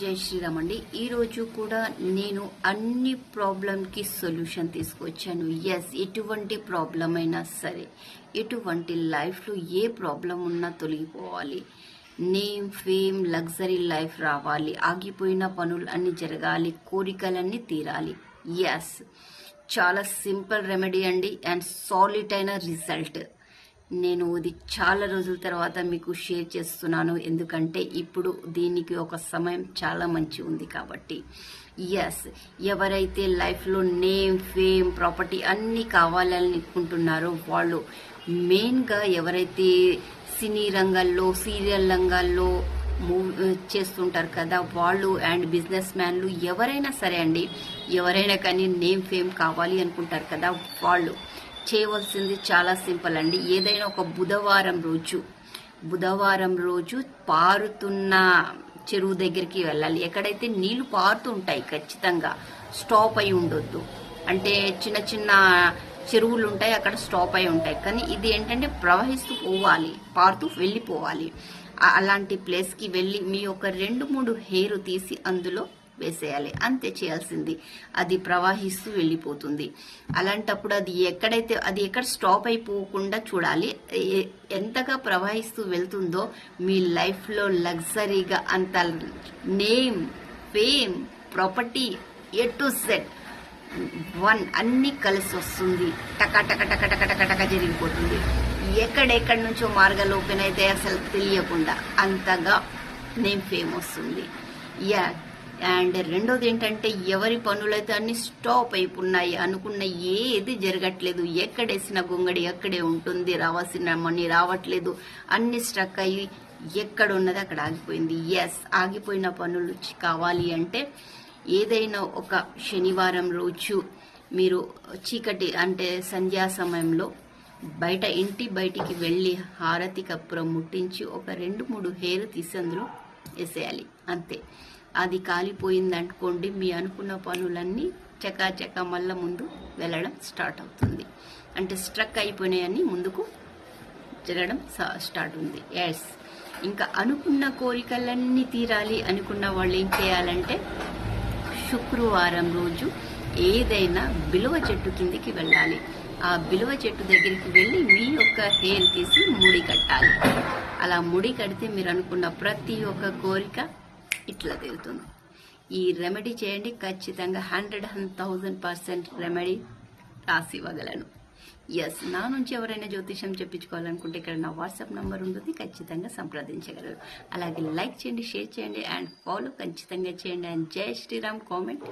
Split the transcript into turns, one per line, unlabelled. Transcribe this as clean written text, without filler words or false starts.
జై శ్రీరామ్ అండి. ఈరోజు కూడా నేను అన్ని ప్రాబ్లంకి సొల్యూషన్ తీసుకొచ్చాను. ఎస్, ఎటువంటి ప్రాబ్లం అయినా సరే, ఎటువంటి లైఫ్లో ఏ ప్రాబ్లం ఉన్నా తొలగిపోవాలి, నేమ్ ఫేమ్ లగ్జరీ లైఫ్ రావాలి, ఆగిపోయిన పనులు అన్నీ జరగాలి, కోరికలన్నీ తీరాలి. ఎస్, చాలా సింపుల్ రెమెడీ అండి అండ్ సాలిడ్ అయిన రిజల్ట్. నేను ఇది చాలా రోజుల తర్వాత మీకు షేర్ చేస్తున్నాను, ఎందుకంటే ఇప్పుడు దీనికి ఒక సమయం చాలా మంచి ఉంది కాబట్టి. ఎస్, ఎవరైతే లైఫ్లో నేమ్ ఫేమ్ ప్రాపర్టీ అన్నీ కావాలని అనుకుంటున్నారో వాళ్ళు, మెయిన్గా ఎవరైతే సినీ రంగాల్లో సీరియల్ రంగాల్లో చేస్తుంటారు కదా వాళ్ళు, అండ్ బిజినెస్ మ్యాన్లు ఎవరైనా సరే అండి, ఎవరైనా కానీ నేమ్ ఫేమ్ కావాలి అనుకుంటారు కదా వాళ్ళు చేయవలసింది చాలా సింపుల్ అండి. ఏదైనా ఒక బుధవారం రోజు పారుతున్న చెరువు దగ్గరికి వెళ్ళాలి. ఎక్కడైతే నీళ్లు పారుతుంటాయి ఖచ్చితంగా స్టాప్ అయి ఉండొద్దు. అంటే చిన్న చిన్న చెరువులు ఉంటాయి, అక్కడ స్టాప్ అయి ఉంటాయి. కానీ ఇది ఏంటంటే ప్రవహిస్తూ పోవాలి, పారుతూ వెళ్ళిపోవాలి. అలాంటి ప్లేస్కి వెళ్ళి మీ ఒక 2-3 హెయిర్ తీసి అందులో వేసేయాలి. అంతే చేయాల్సింది. అది ప్రవహిస్తూ వెళ్ళిపోతుంది. అలాంటప్పుడు అది ఎక్కడ స్టాప్ అయిపోకుండా చూడాలి. ఎంతగా ప్రవహిస్తూ వెళ్తుందో మీ లైఫ్లో లగ్జరీగా అంత name fame property A to Z అన్నీ కలిసి వస్తుంది. టక టక టక టక టక టక జరిగిపోతుంది. ఎక్కడెక్కడి నుంచో మార్గాలు ఓపెన్ అయితే అసలు తెలియకుండా అంతగా నేమ్ ఫేమ్ వస్తుంది. అండ్ రెండోది ఏంటంటే, ఎవరి పనులైతే అన్ని స్టాప్ అయిపోయినాయి, అనుకున్న ఏది జరగట్లేదు, ఎక్కడేసిన గొంగడి అక్కడే ఉంటుంది, రావాల్సిన మనీ రావట్లేదు, అన్ని స్ట్రక్ అయ్యి ఎక్కడ ఉన్నది అక్కడ ఆగిపోయింది. ఎస్, ఆగిపోయిన పనులు కావాలి అంటే ఏదైనా ఒక శనివారం రోజు మీరు చీకటి అంటే సంధ్యా సమయంలో ఇంటి బయటికి వెళ్ళి హారతి కప్పురం ముట్టించి ఒక 2-3 హెయిర్ తీసి అందులో వేసేయాలి. అంతే. అది కాలిపోయింది అనుకోండి, మీ అనుకున్న పనులన్నీ చకాచక మళ్ళీ ముందు వెళ్ళడం స్టార్ట్ అవుతుంది. అంటే స్ట్రక్ అయిపోయినాయని ముందుకు జరగడం స్టార్ట్ ఉంది. ఎస్, ఇంకా అనుకున్న కోరికలన్నీ తీరాలి అనుకున్న వాళ్ళు ఏం చేయాలంటే, శుక్రవారం రోజు ఏదైనా బిలువ చెట్టు కిందికి వెళ్ళాలి. ఆ బిలువ చెట్టు దగ్గరికి వెళ్ళి మీ యొక్క హెయిర్ తీసి ముడి కట్టాలి. అలా ముడి కడితే మీరు అనుకున్న ప్రతి ఒక్క కోరిక ఇట్లా తెలుతుంది. ఈ రెమెడీ చేయండి, ఖచ్చితంగా 100,000% రెమెడీ రాసి ఇవ్వగలను. ఎస్, నా నుంచి ఎవరైనా జ్యోతిషం చెప్పించుకోవాలనుకుంటే ఇక్కడ నా వాట్సాప్ నంబర్ ఉంటుంది, ఖచ్చితంగా సంప్రదించగలరు. అలాగే లైక్ చేయండి, షేర్ చేయండి అండ్ ఫాలో ఖచ్చితంగా చేయండి. అండ్ జై శ్రీరామ్ కామెంట్.